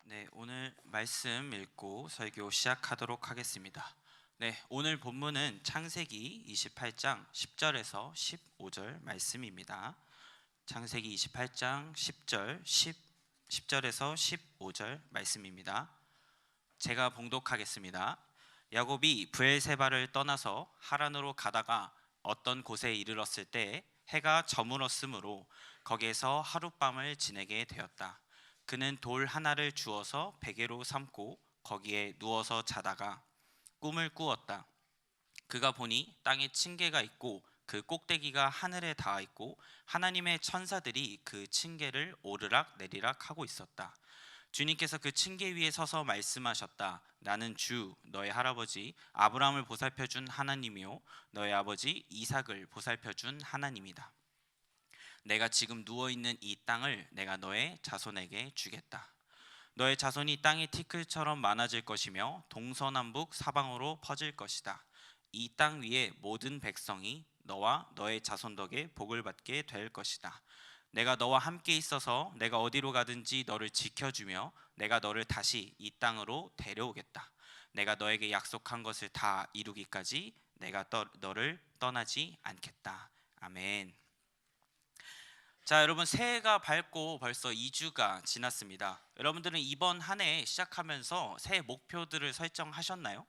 네, 오늘 말씀 읽고 설교 시작하도록 하겠습니다. 네, 오늘 본문은 창세기 28장 10절에서 15절 말씀입니다. 창세기 28장 10절에서 15절 말씀입니다. 제가 봉독하겠습니다. 야곱이 브엘세바를 떠나서 하란으로 가다가 어떤 곳에 이르렀을 때 해가 저물었으므로 거기에서 하룻밤을 지내게 되었다. 그는 돌 하나를 주어서 베개로 삼고 거기에 누워서 자다가 꿈을 꾸었다. 그가 보니 땅에 층계가 있고 그 꼭대기가 하늘에 닿아 있고 하나님의 천사들이 그 층계를 오르락 내리락 하고 있었다. 주님께서 그 층계 위에 서서 말씀하셨다. 나는 주 너의 할아버지 아브라함을 보살펴 준 하나님이요 너의 아버지 이삭을 보살펴 준 하나님이다. 내가 지금 누워 있는 이 땅을 내가 너의 자손에게 주겠다. 너의 자손이 땅의 티끌처럼 많아질 것이며 동서남북 사방으로 퍼질 것이다. 이 땅 위의 모든 백성이 너와 너의 자손 덕에 복을 받게 될 것이다. 내가 너와 함께 있어서 내가 어디로 가든지 너를 지켜주며 내가 너를 다시 이 땅으로 데려오겠다. 내가 너에게 약속한 것을 다 이루기까지 내가 너를 떠나지 않겠다. 아멘. 자, 여러분 새해가 밝고 벌써 2주가 지났습니다. 여러분들은 이번 한 해 시작하면서 새해 목표들을 설정하셨나요?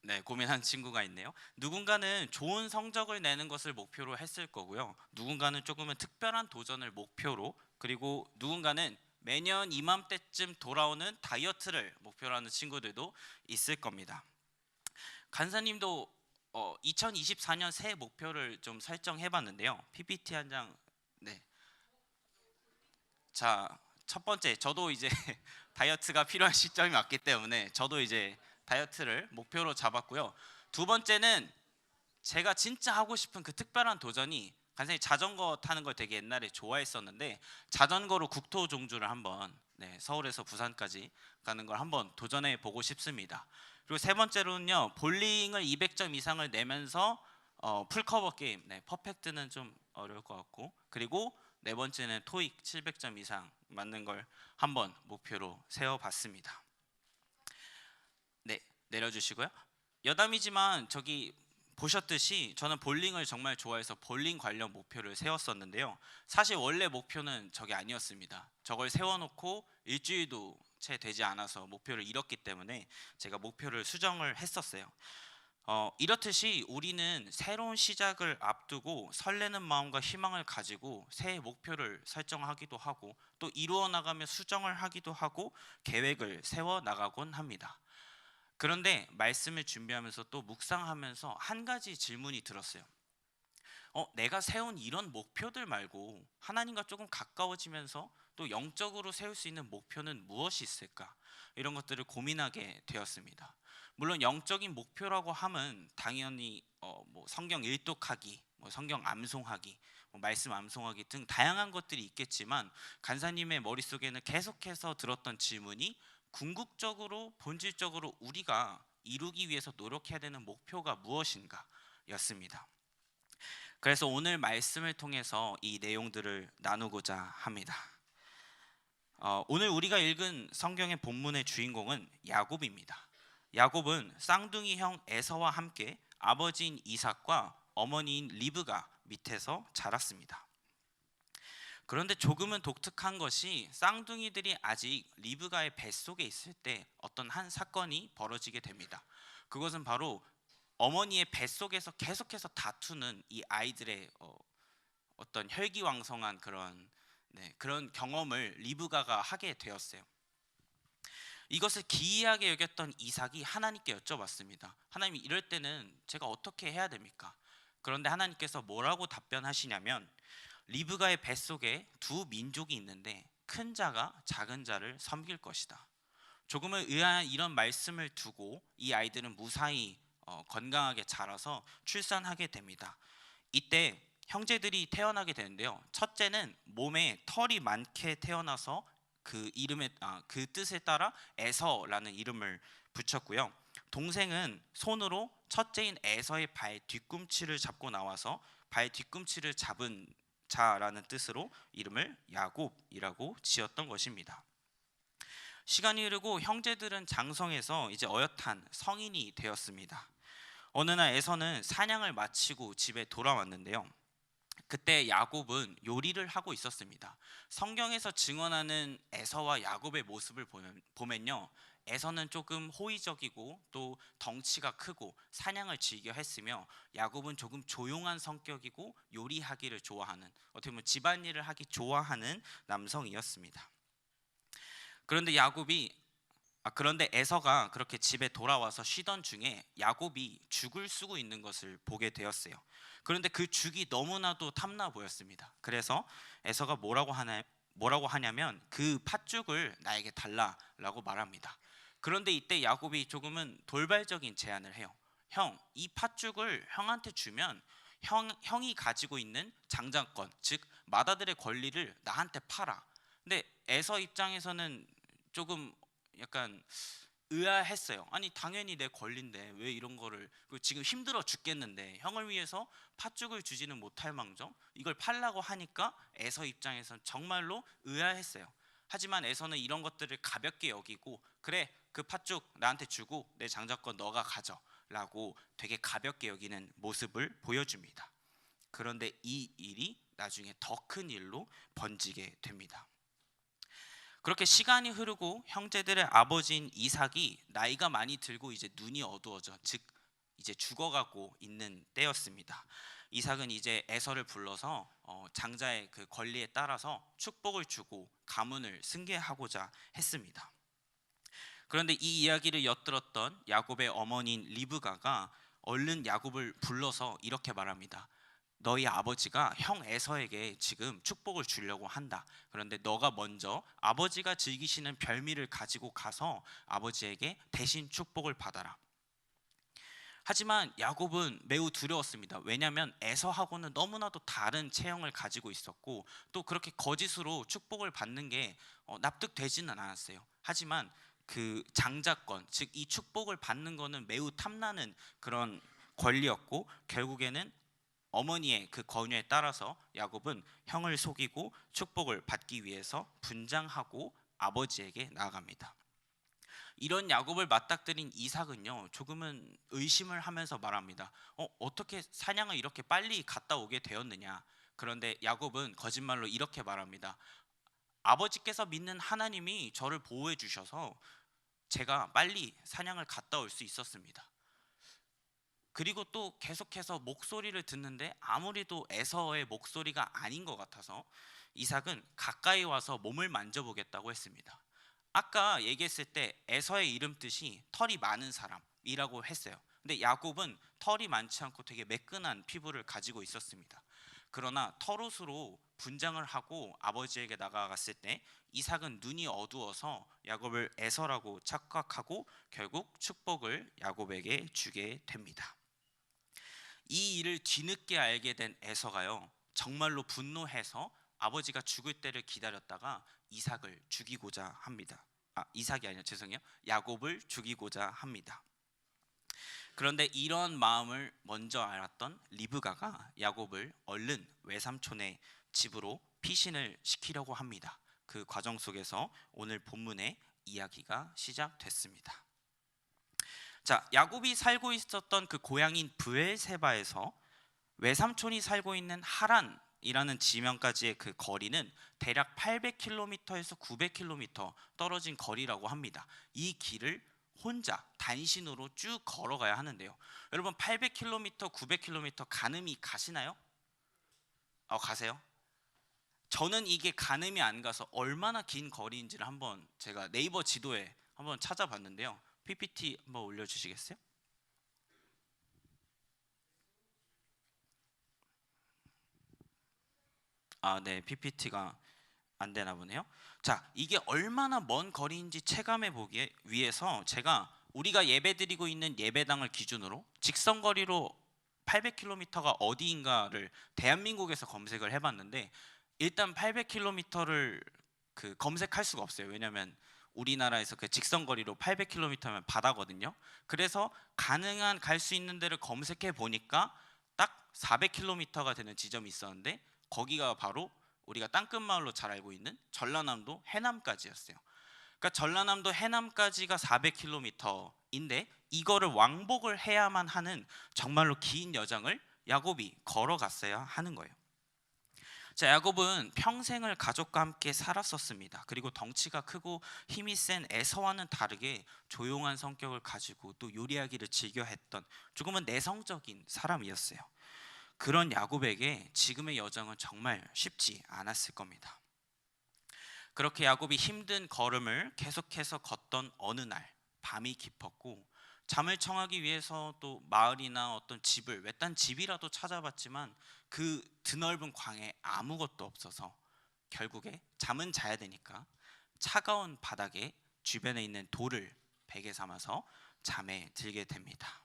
네, 고민한 친구가 있네요. 누군가는 좋은 성적을 내는 것을 목표로 했을 거고요. 누군가는 조금은 특별한 도전을 목표로, 그리고 누군가는 매년 이맘때쯤 돌아오는 다이어트를 목표로 하는 친구들도 있을 겁니다. 간사님도 2024년 새해 목표를 좀 설정해 봤는데요. PPT 한 장. 네. 자, 첫 번째, 저도 이제 다이어트가 필요한 시점이 왔기 때문에 저도 이제 다이어트를 목표로 잡았고요. 두 번째는 제가 진짜 하고 싶은 그 특별한 도전이, 간사님 자전거 타는 걸 되게 옛날에 좋아했었는데 자전거로 국토 종주를 한번, 서울에서 부산까지 가는 걸 한번 도전해 보고 싶습니다. 그리고 세 번째로는요, 볼링을 200점 이상을 내면서 풀커버 게임, 퍼펙트는 좀 어려울 것 같고, 그리고 네 번째는 토익 700점 이상 맞는 걸 한번 목표로 세워봤습니다. 네, 내려주시고요. 여담이지만 저기 보셨듯이 저는 볼링을 정말 좋아해서 볼링 관련 목표를 세웠었는데요. 사실 원래 목표는 저게 아니었습니다. 저걸 세워놓고 일주일도 채 되지 않아서 목표를 잃었기 때문에 제가 목표를 수정을 했었어요. 이렇듯이 우리는 새로운 시작을 앞두고 설레는 마음과 희망을 가지고 새해 목표를 설정하기도 하고 또 이루어 나가며 수정을 하기도 하고 계획을 세워 나가곤 합니다. 그런데 말씀을 준비하면서 또 묵상하면서 한 가지 질문이 들었어요. 내가 세운 이런 목표들 말고 하나님과 조금 가까워지면서 또 영적으로 세울 수 있는 목표는 무엇이 있을까? 이런 것들을 고민하게 되었습니다. 물론 영적인 목표라고 하면 당연히 뭐 성경 일독하기, 뭐 성경 암송하기, 뭐 말씀 암송하기 등 다양한 것들이 있겠지만 간사님의 머릿속에는 계속해서 들었던 질문이 궁극적으로 본질적으로 우리가 이루기 위해서 노력해야 되는 목표가 무엇인가 였습니다. 그래서 오늘 말씀을 통해서 이 내용들을 나누고자 합니다. 오늘 우리가 읽은 성경의 본문의 주인공은 야곱입니다. 야곱은 쌍둥이 형 에서와 함께 아버지인 이삭과 어머니인 리브가 밑에서 자랐습니다. 그런데 조금은 독특한 것이 쌍둥이들이 아직 리브가의 뱃속에 있을 때 어떤 한 사건이 벌어지게 됩니다. 그것은 바로 어머니의 뱃속에서 계속해서 다투는 이 아이들의 어떤 혈기왕성한 그런 경험을 리브가가 하게 되었어요. 이것을 기이하게 여겼던 이삭이 하나님께 여쭤봤습니다. 하나님, 이럴 때는 제가 어떻게 해야 됩니까? 그런데 하나님께서 뭐라고 답변하시냐면 리브가의 뱃속에 두 민족이 있는데 큰 자가 작은 자를 섬길 것이다. 조금은 의아한 이런 말씀을 두고 이 아이들은 무사히 건강하게 자라서 출산하게 됩니다. 이때 형제들이 태어나게 되는데요. 첫째는 몸에 털이 많게 태어나서 그 뜻에 따라 에서라는 이름을 붙였고요. 동생은 손으로 첫째인 에서의 발 뒤꿈치를 잡고 나와서 발 뒤꿈치를 잡은 자라는 뜻으로 이름을 야곱이라고 지었던 것입니다. 시간이 흐르고 형제들은 장성해서 이제 어엿한 성인이 되었습니다. 어느 날 에서는 사냥을 마치고 집에 돌아왔는데요. 그때 야곱은 요리를 하고 있었습니다. 성경에서 증언하는 에서와 야곱의 모습을 보면요, 에서는 조금 호의적이고 또 덩치가 크고 사냥을 즐겨 했으며, 야곱은 조금 조용한 성격이고 요리하기를 좋아하는, 어떻게 보면 집안일을 하기 좋아하는 남성이었습니다. 그런데 에서가 그렇게 집에 돌아와서 쉬던 중에 야곱이 죽을 쓰고 있는 것을 보게 되었어요. 그런데 그 죽이 너무나도 탐나 보였습니다. 그래서 에서가 뭐라고 하냐면 그 팥죽을 나에게 달라라고 말합니다. 그런데 이때 야곱이 조금은 돌발적인 제안을 해요. 형, 이 팥죽을 형한테 주면 형이 가지고 있는 장자권, 즉 맏아들의 권리를 나한테 팔아. 근데 에서 입장에서는 조금 약간 의아했어요. 아니 당연히 내 권리인데 왜 이런 거를, 지금 힘들어 죽겠는데 형을 위해서 팥죽을 주지는 못할 망정 이걸 팔라고 하니까 에서 입장에선 정말로 의아했어요. 하지만 에서는 이런 것들을 가볍게 여기고, 그래 그 팥죽 나한테 주고 내 장자권 너가 가져 라고 되게 가볍게 여기는 모습을 보여줍니다. 그런데 이 일이 나중에 더 큰 일로 번지게 됩니다. 그렇게 시간이 흐르고 형제들의 아버지인 이삭이 나이가 많이 들고 이제 눈이 어두워져, 즉 이제 죽어가고 있는 때였습니다. 이삭은 이제 에서를 불러서 장자의 그 권리에 따라서 축복을 주고 가문을 승계하고자 했습니다. 그런데 이 이야기를 엿들었던 야곱의 어머니인 리브가가 얼른 야곱을 불러서 이렇게 말합니다. 너희 아버지가 형 에서에게 지금 축복을 주려고 한다. 그런데 너가 먼저 아버지가 즐기시는 별미를 가지고 가서 아버지에게 대신 축복을 받아라. 하지만 야곱은 매우 두려웠습니다. 왜냐하면 에서하고는 너무나도 다른 체형을 가지고 있었고, 또 그렇게 거짓으로 축복을 받는 게 납득되지는 않았어요. 하지만 그 장자권, 즉 이 축복을 받는 거는 매우 탐나는 그런 권리였고, 결국에는 어머니의 그 권유에 따라서 야곱은 형을 속이고 축복을 받기 위해서 분장하고 아버지에게 나아갑니다. 이런 야곱을 맞닥뜨린 이삭은요, 조금은 의심을 하면서 말합니다. 어떻게 사냥을 이렇게 빨리 갔다 오게 되었느냐. 그런데 야곱은 거짓말로 이렇게 말합니다. 아버지께서 믿는 하나님이 저를 보호해 주셔서 제가 빨리 사냥을 갔다 올 수 있었습니다. 그리고 또 계속해서 목소리를 듣는데 아무리도 에서의 목소리가 아닌 것 같아서 이삭은 가까이 와서 몸을 만져보겠다고 했습니다. 아까 얘기했을 때 에서의 이름 뜻이 털이 많은 사람이라고 했어요. 근데 야곱은 털이 많지 않고 되게 매끈한 피부를 가지고 있었습니다. 그러나 털옷으로 분장을 하고 아버지에게 나가갔을 때 이삭은 눈이 어두워서 야곱을 에서라고 착각하고 결국 축복을 야곱에게 주게 됩니다. 이 일을 뒤늦게 알게 된 에서가요, 정말로 분노해서 아버지가 죽을 때를 기다렸다가 이삭을 죽이고자 합니다. 이삭이 아니라 죄송해요. 야곱을 죽이고자 합니다. 그런데 이런 마음을 먼저 알았던 리브가가 야곱을 얼른 외삼촌의 집으로 피신을 시키려고 합니다. 그 과정 속에서 오늘 본문의 이야기가 시작됐습니다. 자, 야곱이 살고 있었던 그 고향인 브엘세바에서 외삼촌이 살고 있는 하란이라는 지명까지의 그 거리는 대략 800km에서 900km 떨어진 거리라고 합니다. 이 길을 혼자 단신으로 쭉 걸어가야 하는데요. 여러분 800km, 900km 가늠이 가시나요? 가세요? 저는 이게 가늠이 안 가서 얼마나 긴 거리인지를 한번 제가 네이버 지도에 한번 찾아봤는데요. PPT 한번 올려주시겠어요? 네, PPT가 안 되나 보네요. 자, 이게 얼마나 먼 거리인지 체감해 보기 위해서 우리가 예배드리고 있는 예배당을 기준으로 직선거리로 800km가 어디인가를 대한민국에서 검색을 해봤는데, 일단 800km를 검색할 수가 없어요. 왜냐하면 우리나라에서 그 직선거리로 800km면 바다거든요. 그래서 가능한 갈 수 있는 데를 검색해 보니까 딱 400km가 되는 지점이 있었는데 거기가 바로 우리가 땅끝마을로 잘 알고 있는 전라남도 해남까지였어요. 그러니까 전라남도 해남까지가 400km인데 이거를 왕복을 해야만 하는 정말로 긴 여정을 야곱이 걸어갔어야 하는 거예요. 자, 야곱은 평생을 가족과 함께 살았었습니다. 그리고 덩치가 크고 힘이 센 에서와는 다르게 조용한 성격을 가지고 또 요리하기를 즐겨 했던 조금은 내성적인 사람이었어요. 그런 야곱에게 지금의 여정은 정말 쉽지 않았을 겁니다. 그렇게 야곱이 힘든 걸음을 계속해서 걷던 어느 날 밤이 깊었고 잠을 청하기 위해서 또 마을이나 어떤 집을 외딴 집이라도 찾아봤지만 그 드넓은 광에 아무것도 없어서 결국에 잠은 자야 되니까 차가운 바닥에 주변에 있는 돌을 베개 삼아서 잠에 들게 됩니다.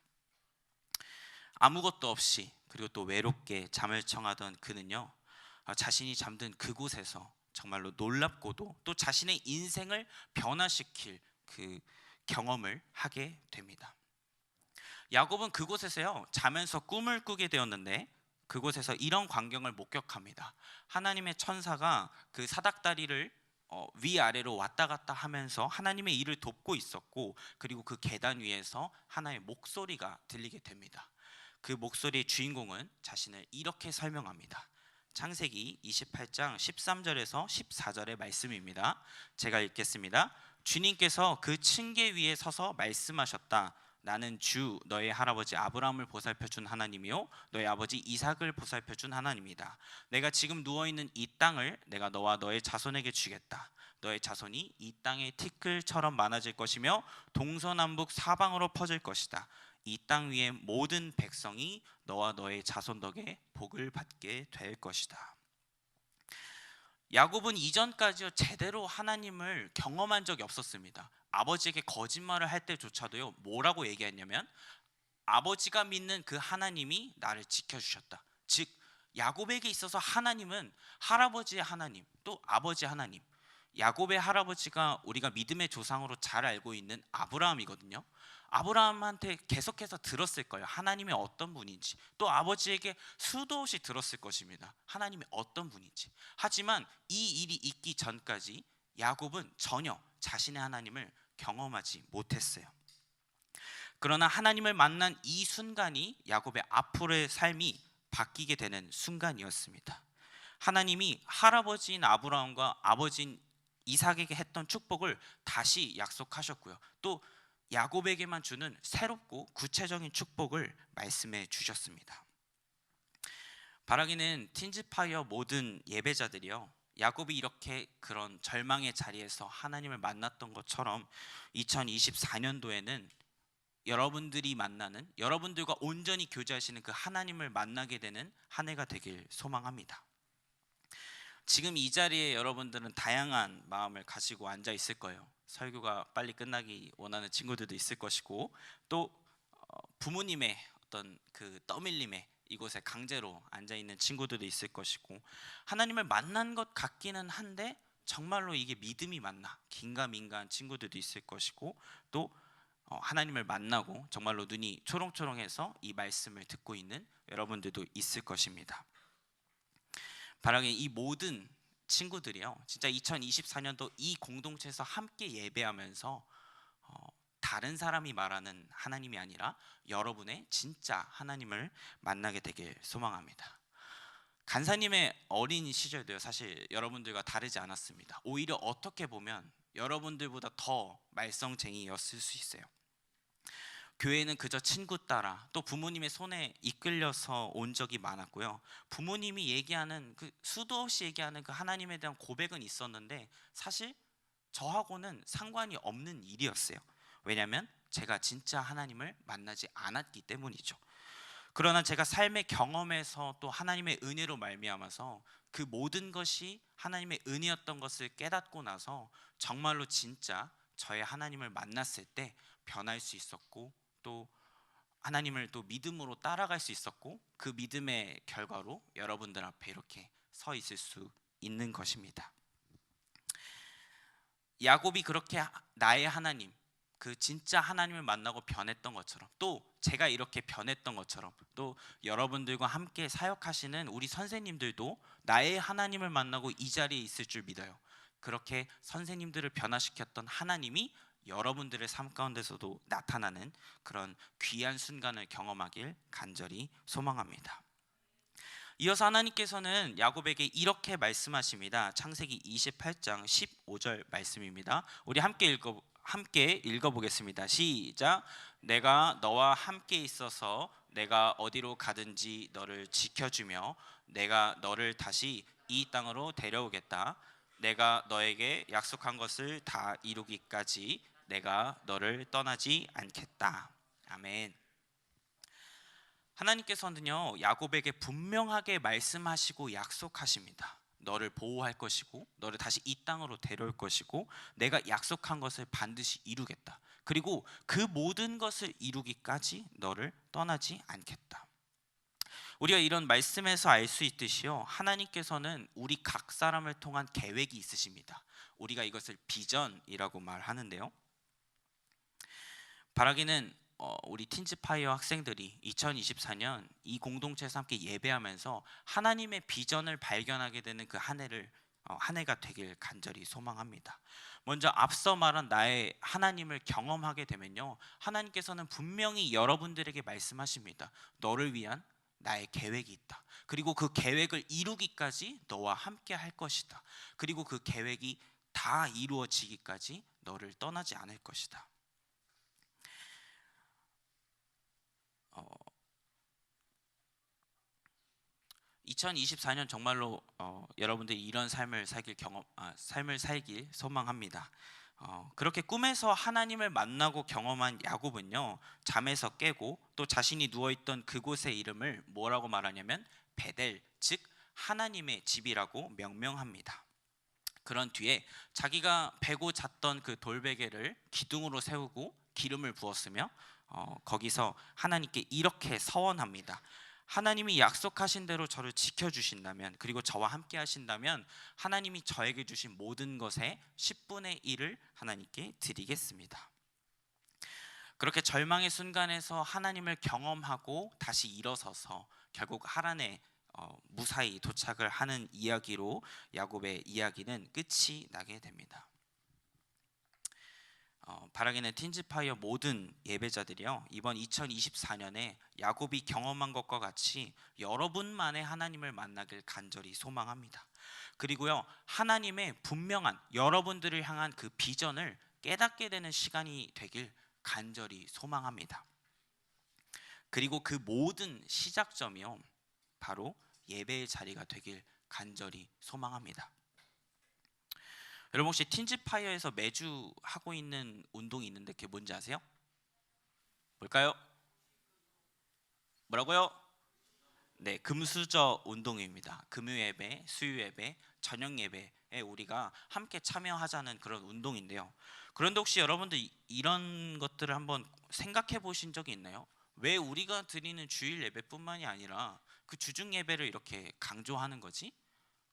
아무것도 없이 그리고 또 외롭게 잠을 청하던 그는요, 자신이 잠든 그곳에서 정말로 놀랍고도 또 자신의 인생을 변화시킬 그 경험을 하게 됩니다. 야곱은 그곳에서요 자면서 꿈을 꾸게 되었는데 그곳에서 이런 광경을 목격합니다. 하나님의 천사가 그 사닥다리를 위아래로 왔다 갔다 하면서 하나님의 일을 돕고 있었고, 그리고 그 계단 위에서 하나의 목소리가 들리게 됩니다. 그 목소리의 주인공은 자신을 이렇게 설명합니다. 창세기 28장 13절에서 14절의 말씀입니다. 제가 읽겠습니다. 주님께서 그 층계 위에 서서 말씀하셨다. 나는 주 너의 할아버지 아브라함을 보살펴준 하나님이요 너의 아버지 이삭을 보살펴준 하나님이다. 내가 지금 누워있는 이 땅을 내가 너와 너의 자손에게 주겠다. 너의 자손이 이 땅의 티끌처럼 많아질 것이며 동서남북 사방으로 퍼질 것이다. 이 땅 위의 모든 백성이 너와 너의 자손 덕에 복을 받게 될 것이다. 야곱은 이전까지 제대로 하나님을 경험한 적이 없었습니다. 아버지에게 거짓말을 할 때조차도요 뭐라고 얘기했냐면 아버지가 믿는 그 하나님이 나를 지켜주셨다. 즉 야곱에게 있어서 하나님은 할아버지의 하나님 또 아버지의 하나님, 야곱의 할아버지가 우리가 믿음의 조상으로 잘 알고 있는 아브라함이거든요. 아브라함한테 계속해서 들었을 거예요. 하나님이 어떤 분인지. 또 아버지에게 수도 없이 들었을 것입니다. 하나님이 어떤 분인지. 하지만 이 일이 있기 전까지 야곱은 전혀 자신의 하나님을 경험하지 못했어요. 그러나 하나님을 만난 이 순간이 야곱의 앞으로의 삶이 바뀌게 되는 순간이었습니다. 하나님이 할아버지인 아브라함과 아버지인 이삭에게 했던 축복을 다시 약속하셨고요. 또 야곱에게만 주는 새롭고 구체적인 축복을 말씀해 주셨습니다. 바라기는 틴즈파이어 모든 예배자들이요 야곱이 이렇게 그런 절망의 자리에서 하나님을 만났던 것처럼 2024년도에는 여러분들이 만나는, 여러분들과 온전히 교제하시는 그 하나님을 만나게 되는 한 해가 되길 소망합니다. 지금 이 자리에 여러분들은 다양한 마음을 가지고 앉아 있을 거예요. 설교가 빨리 끝나기 원하는 친구들도 있을 것이고, 또 부모님의 어떤 그 떠밀림에 이곳에 강제로 앉아 있는 친구들도 있을 것이고, 하나님을 만난 것 같기는 한데 정말로 이게 믿음이 맞나 긴가민가한 친구들도 있을 것이고, 또 하나님을 만나고 정말로 눈이 초롱초롱해서 이 말씀을 듣고 있는 여러분들도 있을 것입니다. 바라기 이 모든 친구들이요 진짜 2024년도 이 공동체에서 함께 예배하면서 다른 사람이 말하는 하나님이 아니라 여러분의 진짜 하나님을 만나게 되길 소망합니다. 간사님의 어린 시절도요 사실 여러분들과 다르지 않았습니다. 오히려 어떻게 보면 여러분들보다 더 말썽쟁이였을 수 있어요. 교회는 그저 친구 따라 또 부모님의 손에 이끌려서 온 적이 많았고요. 부모님이 얘기하는 그 수도 없이 얘기하는 그 하나님에 대한 고백은 있었는데 사실 저하고는 상관이 없는 일이었어요. 왜냐하면 제가 진짜 하나님을 만나지 않았기 때문이죠. 그러나 제가 삶의 경험에서 또 하나님의 은혜로 말미암아서 그 모든 것이 하나님의 은혜였던 것을 깨닫고 나서 정말로 진짜 저의 하나님을 만났을 때 변할 수 있었고, 또 하나님을 또 믿음으로 따라갈 수 있었고, 그 믿음의 결과로 여러분들 앞에 이렇게 서 있을 수 있는 것입니다. 야곱이 그렇게 나의 하나님, 그 진짜 하나님을 만나고 변했던 것처럼, 또 제가 이렇게 변했던 것처럼, 또 여러분들과 함께 사역하시는 우리 선생님들도 나의 하나님을 만나고 이 자리에 있을 줄 믿어요. 그렇게 선생님들을 변화시켰던 하나님이 여러분들의 삶 가운데서도 나타나는 그런 귀한 순간을 경험하길 간절히 소망합니다. 이어서 하나님께서는 야곱에게 이렇게 말씀하십니다. 창세기 28장 15절 말씀입니다. 우리 함께 읽어보겠습니다. 시작. 내가 너와 함께 있어서 내가 어디로 가든지 너를 지켜주며 내가 너를 다시 이 땅으로 데려오겠다. 내가 너에게 약속한 것을 다 이루기까지 내가 너를 떠나지 않겠다. 아멘. 하나님께서는요, 야곱에게 분명하게 말씀하시고 약속하십니다. 너를 보호할 것이고 너를 다시 이 땅으로 데려올 것이고 내가 약속한 것을 반드시 이루겠다. 그리고 그 모든 것을 이루기까지 너를 떠나지 않겠다. 우리가 이런 말씀에서 알 수 있듯이요, 하나님께서는 우리 각 사람을 통한 계획이 있으십니다. 우리가 이것을 비전이라고 말하는데요, 바라기는 우리 틴즈파이어 학생들이 2024년 이 공동체에서 함께 예배하면서 하나님의 비전을 발견하게 되는 그 한 해가 되길 간절히 소망합니다. 먼저 앞서 말한 나의 하나님을 경험하게 되면요, 하나님께서는 분명히 여러분들에게 말씀하십니다. 너를 위한 나의 계획이 있다. 그리고 그 계획을 이루기까지 너와 함께 할 것이다. 그리고 그 계획이 다 이루어지기까지 너를 떠나지 않을 것이다. 2024년 정말로 여러분들이 이런 삶을 살길 소망합니다. 그렇게 꿈에서 하나님을 만나고 경험한 야곱은요, 잠에서 깨고 또 자신이 누워있던 그곳의 이름을 뭐라고 말하냐면 베델, 즉 하나님의 집이라고 명명합니다. 그런 뒤에 자기가 베고 잤던 그 돌베개를 기둥으로 세우고 기름을 부었으며 거기서 하나님께 이렇게 서원합니다. 하나님이 약속하신 대로 저를 지켜주신다면, 그리고 저와 함께 하신다면 하나님이 저에게 주신 모든 것의 10분의 1을 하나님께 드리겠습니다. 그렇게 절망의 순간에서 하나님을 경험하고 다시 일어서서 결국 하란에 무사히 도착을 하는 이야기로 야곱의 이야기는 끝이 나게 됩니다. 바라기는 틴즈파이어 모든 예배자들이요, 이번 2024년에 야곱이 경험한 것과 같이 여러분만의 하나님을 만나길 간절히 소망합니다. 그리고요, 하나님의 분명한 여러분들을 향한 그 비전을 깨닫게 되는 시간이 되길 간절히 소망합니다. 그리고 그 모든 시작점이요, 바로 예배의 자리가 되길 간절히 소망합니다. 여러분 혹시 틴즈파이어에서 매주 하고 있는 운동이 있는데 그게 뭔지 아세요? 뭘까요? 뭐라고요? 네, 금수저 운동입니다. 금요예배, 수요예배, 저녁예배에 우리가 함께 참여하자는 그런 운동인데요. 그런데 혹시 여러분들 이런 것들을 한번 생각해 보신 적이 있나요? 왜 우리가 드리는 주일 예배뿐만이 아니라 그 주중 예배를 이렇게 강조하는 거지?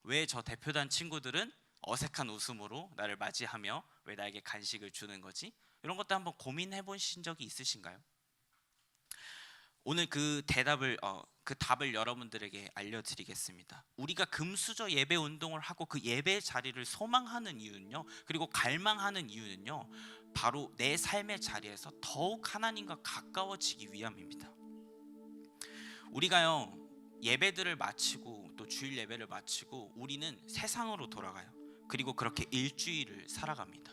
왜 저 대표단 친구들은 어색한 웃음으로 나를 맞이하며 왜 나에게 간식을 주는 거지? 이런 것도 한번 고민해 보신 적이 있으신가요? 오늘 그 답을 여러분들에게 알려드리겠습니다. 우리가 금수저 예배 운동을 하고 그 예배 자리를 소망하는 이유는요, 그리고 갈망하는 이유는요, 바로 내 삶의 자리에서 더욱 하나님과 가까워지기 위함입니다. 우리가요, 예배들을 마치고 또 주일 예배를 마치고 우리는 세상으로 돌아가요. 그리고 그렇게 일주일을 살아갑니다.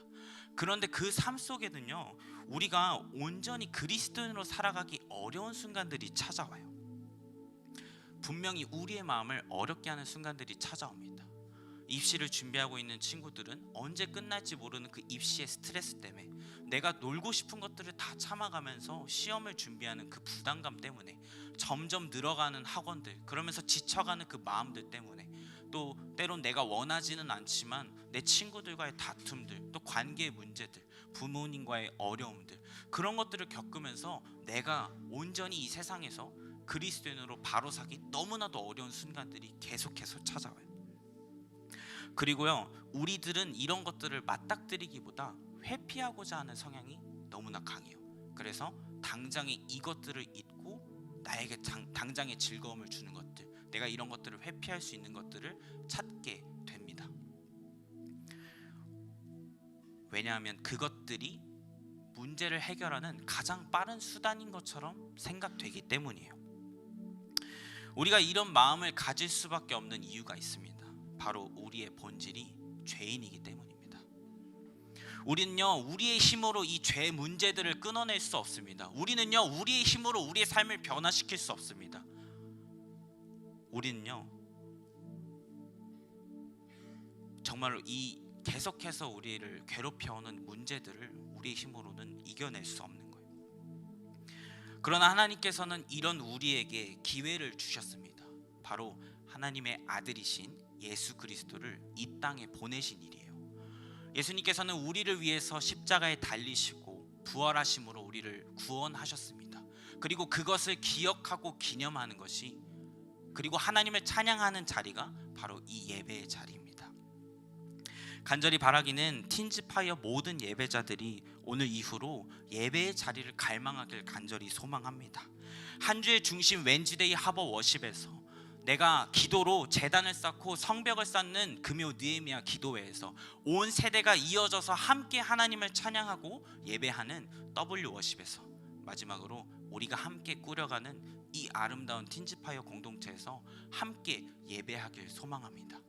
그런데 그 삶 속에는요, 우리가 온전히 그리스도인으로 살아가기 어려운 순간들이 찾아와요. 분명히 우리의 마음을 어렵게 하는 순간들이 찾아옵니다. 입시를 준비하고 있는 친구들은 언제 끝날지 모르는 그 입시의 스트레스 때문에, 내가 놀고 싶은 것들을 다 참아가면서 시험을 준비하는 그 부담감 때문에, 점점 늘어가는 학원들, 그러면서 지쳐가는 그 마음들 때문에, 또 때론 내가 원하지는 않지만 내 친구들과의 다툼들, 또 관계의 문제들, 부모님과의 어려움들, 그런 것들을 겪으면서 내가 온전히 이 세상에서 그리스도인으로 바로 서기 너무나도 어려운 순간들이 계속해서 찾아와요. 그리고요, 우리들은 이런 것들을 맞닥뜨리기보다 회피하고자 하는 성향이 너무나 강해요. 그래서 당장의 이것들을 잊고 나에게 당장의 즐거움을 주는 것들, 내가 이런 것들을 회피할 수 있는 것들을 찾게 됩니다. 왜냐하면 그것들이 문제를 해결하는 가장 빠른 수단인 것처럼 생각되기 때문이에요. 우리가 이런 마음을 가질 수밖에 없는 이유가 있습니다. 바로 우리의 본질이 죄인이기 때문입니다. 우리는요, 우리의 힘으로 이 죄 문제들을 끊어낼 수 없습니다. 우리는요, 우리의 힘으로 우리의 삶을 변화시킬 수 없습니다. 우리는요, 정말로 이 계속해서 우리를 괴롭혀오는 문제들을 우리의 힘으로는 이겨낼 수 없는 거예요. 그러나 하나님께서는 이런 우리에게 기회를 주셨습니다. 바로 하나님의 아들이신 예수 그리스도를 이 땅에 보내신 일이에요. 예수님께서는 우리를 위해서 십자가에 달리시고 부활하심으로 우리를 구원하셨습니다. 그리고 그것을 기억하고 기념하는 것이, 그리고 하나님을 찬양하는 자리가 바로 이 예배의 자리입니다. 간절히 바라기는 틴즈파이어 모든 예배자들이 오늘 이후로 예배의 자리를 갈망하길 간절히 소망합니다. 한 주의 중심 웬즈데이 하버 워십에서 내가 기도로 제단을 쌓고 성벽을 쌓는 금요 느헤미야 기도회에서 온 세대가 이어져서 함께 하나님을 찬양하고 예배하는 W 워십에서 마지막으로 우리가 함께 꾸려가는 이 아름다운 틴즈파이어 공동체에서 함께 예배하길 소망합니다.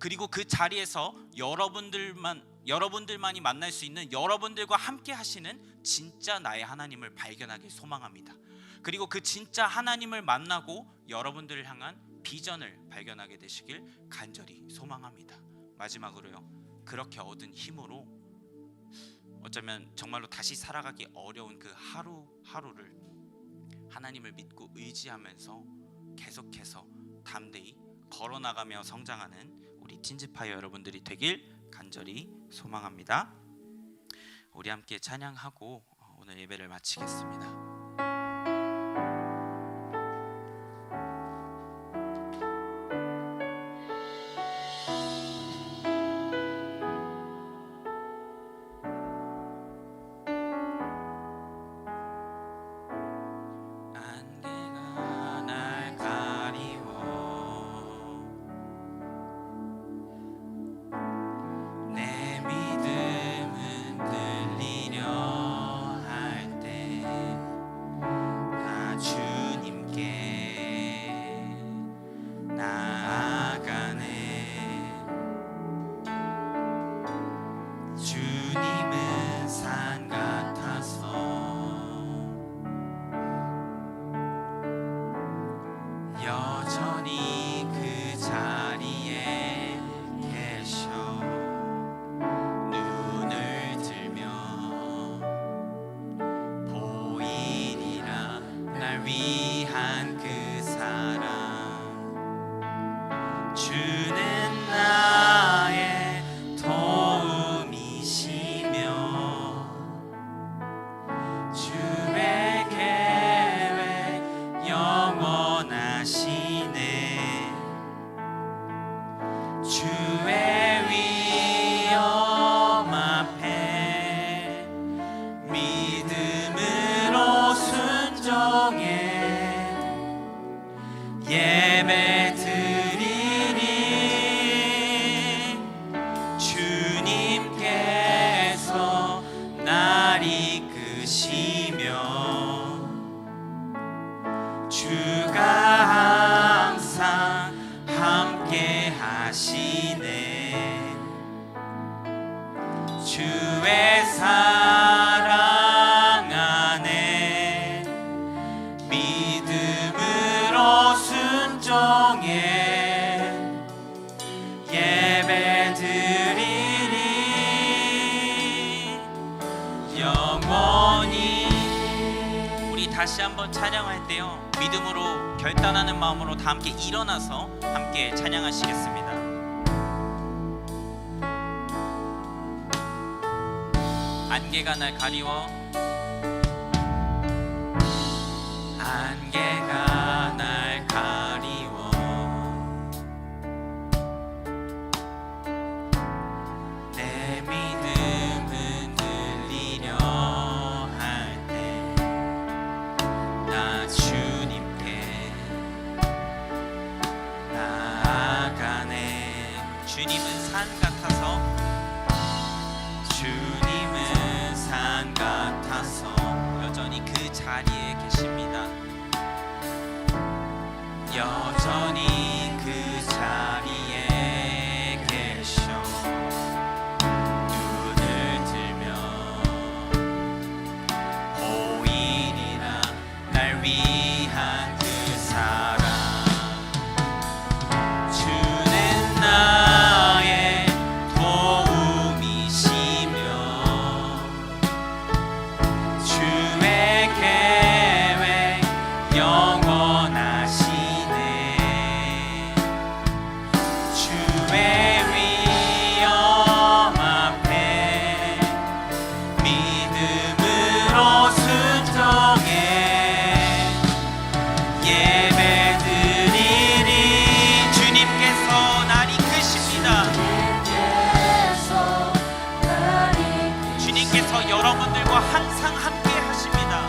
그리고 그 자리에서 여러분들만이 만날 수 있는, 여러분들과 함께 하시는 진짜 나의 하나님을 발견하길 소망합니다. 그리고 그 진짜 하나님을 만나고 여러분들을 향한 비전을 발견하게 되시길 간절히 소망합니다. 마지막으로요, 그렇게 얻은 힘으로 어쩌면 정말로 다시 살아가기 어려운 그 하루하루를 하나님을 믿고 의지하면서 계속해서 담대히 걸어나가며 성장하는 우리 틴즈파이어 여러분들이 되길 간절히 소망합니다. 우리 함께 찬양하고 오늘 예배를 마치겠습니다. 주의 사랑 안에 믿음으로 순종해 예배드리리 영원히. 우리 다시 한번 찬양할 때요, 믿음으로 결단하는 마음으로 다 함께 일어나서 함께 찬양하시겠습니다. 안개가 날 가리워, 안개가 날 가리워, 내 믿음은 흔들리려 항상 함께 하십니다.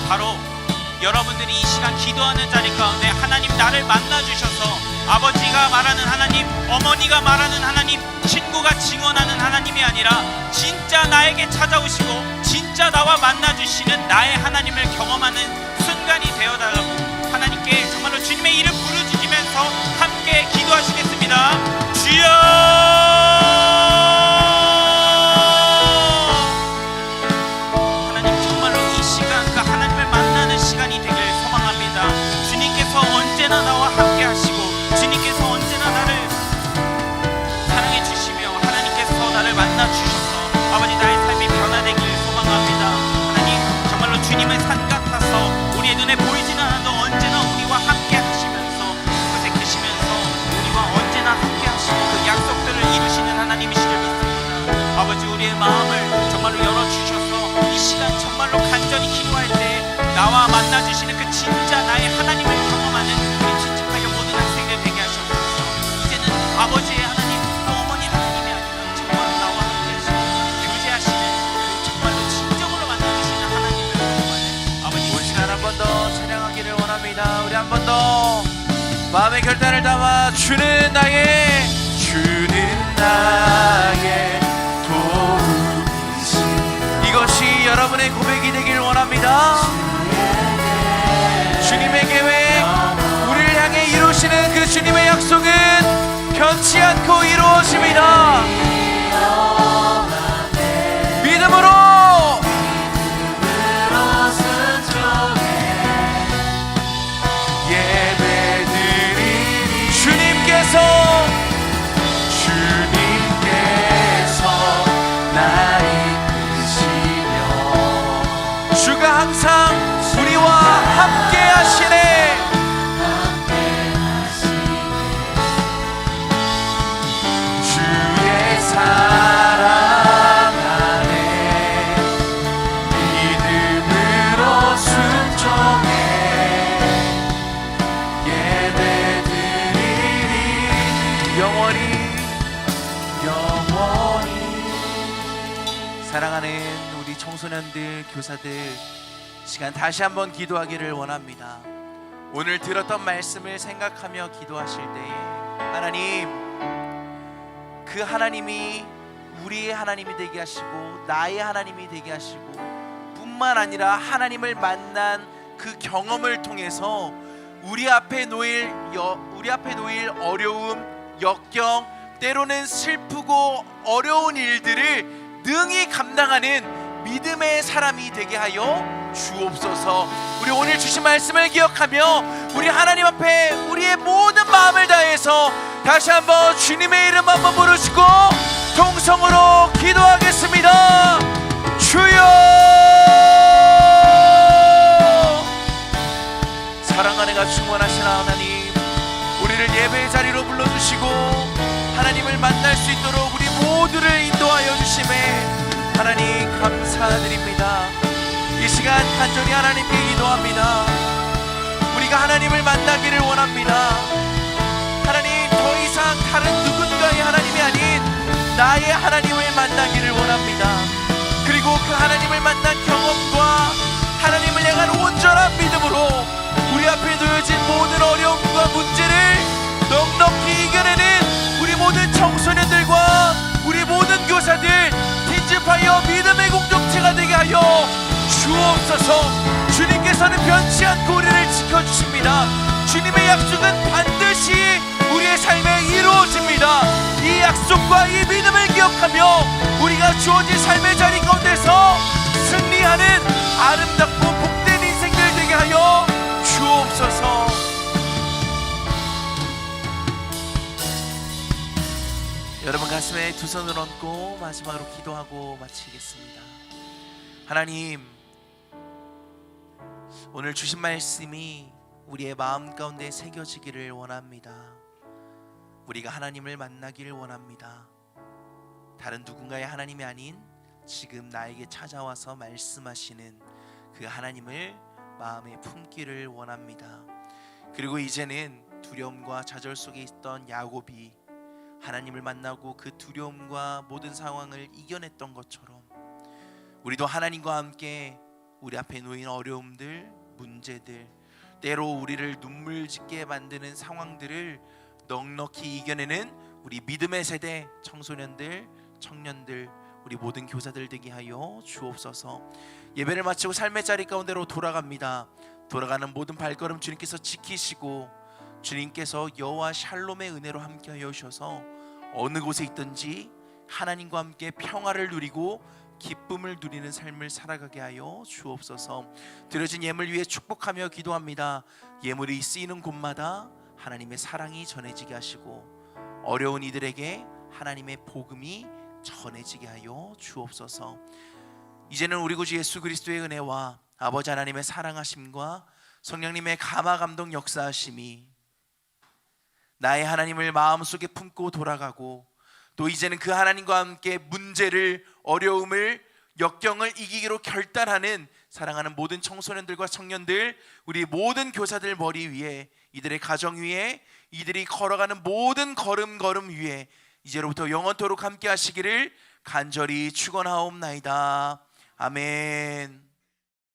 바로 여러분들이 이 시간 기도하는 자리 가운데 하나님 나를 만나주셔서 아버지가 말하는 하나님, 어머니가 말하는 하나님, 친구가 증언하는 하나님이 아니라 진짜 나에게 찾아오시고 진짜 나와 만나주시는 나의 하나님을 경험하는 순간이 되어달라고 하나님께 정말로 주님의 이름 부르짖으면서 함께 기도하시겠습니다. 주여! 언제나 나와 함께 하시고 주님께서 언제나 나를 사랑해 주시며 하나님께서 나를 만나 주셔서 아버지 나의 삶이 변화되길 소망합니다. 하나님 정말로 주님의 산 같아서 우리의 눈에 보이지는 않아도 언제나 우리와 함께 하시면서 그곳에 계시면서 우리와 언제나 함께 하시고 그 약속들을 이루시는 하나님이시길 믿습니다. 아버지 우리의 마음을 정말로 열어주셔서 이 시간 정말로 간절히 기도할 때 나와 만나 주시는 그 진짜 나의 하나님을 경험하는 아버지의 하나님, 또 어머니 하나님이 아니라 정말로 나와 함께 하시고 교제하시는 그 정말로 진정으로 만나주시는 하나님을 경험하는 아버지 우리 시간 한 번 더 찬양하기를 원합니다. 우리 한 번 더 마음의 결단을 담아 주는 나의 도움이시 이것이 여러분의 고백이 되길 원합니다. 주님의 계획 우리를 향해 이루시는 그 주님의 약속은 변치 않고 이루어집니다. 믿음으로 예배드리니 주님께서 날 이끄시며 주가 항상 우리와 함께 하시네. 사랑 안에 믿음으로 순종해 예배드리리 영원히 사랑하는 우리 청소년들 교사들 시간 다시 한번 기도하기를 원합니다. 오늘 들었던 말씀을 생각하며 기도하실 때에 하나님 그 하나님이 우리의 하나님이 되게 하시고 나의 하나님이 되게 하시고 뿐만 아니라 하나님을 만난 그 경험을 통해서 우리 앞에 놓일 어려움, 역경, 때로는 슬프고 어려운 일들을 능히 감당하는 믿음의 사람이 되게 하여 주옵소서. 우리 오늘 주신 말씀을 기억하며 우리 하나님 앞에 우리의 모든 마음을 다해서 다시 한번 주님의 이름 한번 부르시고 통성으로 기도하겠습니다. 주여! 사랑하는 가 충만하신 하나님, 우리를 예배의 자리로 불러주시고 하나님을 만날 수 있도록 우리 모두를 인도하여 주심에 하나님 감사드립니다. 이 시간 간절히 하나님께 기도합니다. 우리가 하나님을 만나기를 원합니다. 하나님, 더 이상 다른 누군가의 하나님이 아닌 나의 하나님을 만나기를 원합니다. 그리고 그 하나님을 만난 경험과 하나님을 향한 온전한 믿음으로 우리 앞에 놓여진 모든 어려움과 문제를 넉넉히 이겨내는 우리 모든 청소년들과 우리 모든 교사들 팀즈파이어 믿음의 공동체가 되게 하여 주옵소서. 주님께서는 변치 않고 우리를 지켜주십니다. 주님의 약속은 반드시 우리의 삶에 이루어집니다. 이 약속과 이 믿음을 기억하며 우리가 주어진 삶의 자리 가운데서 승리하는 아름답고 복된 인생들 되게 하여 주옵소서. 여러분 가슴에 두 손을 얹고 마지막으로 기도하고 마치겠습니다. 하나님, 오늘 주신 말씀이 우리의 마음 가운데 새겨지기를 원합니다. 우리가 하나님을 만나기를 원합니다. 다른 누군가의 하나님이 아닌 지금 나에게 찾아와서 말씀하시는 그 하나님을 마음에 품기를 원합니다. 그리고 이제는 두려움과 좌절 속에 있던 야곱이 하나님을 만나고 그 두려움과 모든 상황을 이겨냈던 것처럼 우리도 하나님과 함께 우리 앞에 놓인 어려움들, 문제들, 때로 우리를 눈물 짓게 만드는 상황들을 넉넉히 이겨내는 우리 믿음의 세대 청소년들, 청년들, 우리 모든 교사들 되게 하여 주옵소서. 예배를 마치고 삶의 자리 가운데로 돌아갑니다. 돌아가는 모든 발걸음 주님께서 지키시고 주님께서 여호와 샬롬의 은혜로 함께 하여 주셔서 어느 곳에 있든지 하나님과 함께 평화를 누리고 기쁨을 누리는 삶을 살아가게 하여 주옵소서. 드려진 예물 위해 축복하며 기도합니다. 예물이 쓰이는 곳마다 하나님의 사랑이 전해지게 하시고 어려운 이들에게 하나님의 복음이 전해지게 하여 주옵소서. 이제는 우리 구주 예수 그리스도의 은혜와 아버지 하나님의 사랑하심과 성령님의 감화 감동 역사하심이 나의 하나님을 마음속에 품고 돌아가고 또 이제는 그 하나님과 함께 문제를, 어려움을, 역경을 이기기로 결단하는 사랑하는 모든 청소년들과 청년들, 우리 모든 교사들 머리 위에, 이들의 가정 위에, 이들이 걸어가는 모든 걸음 위에 이제로부터 영원토록 함께 하시기를 간절히 축원하옵나이다. 아멘.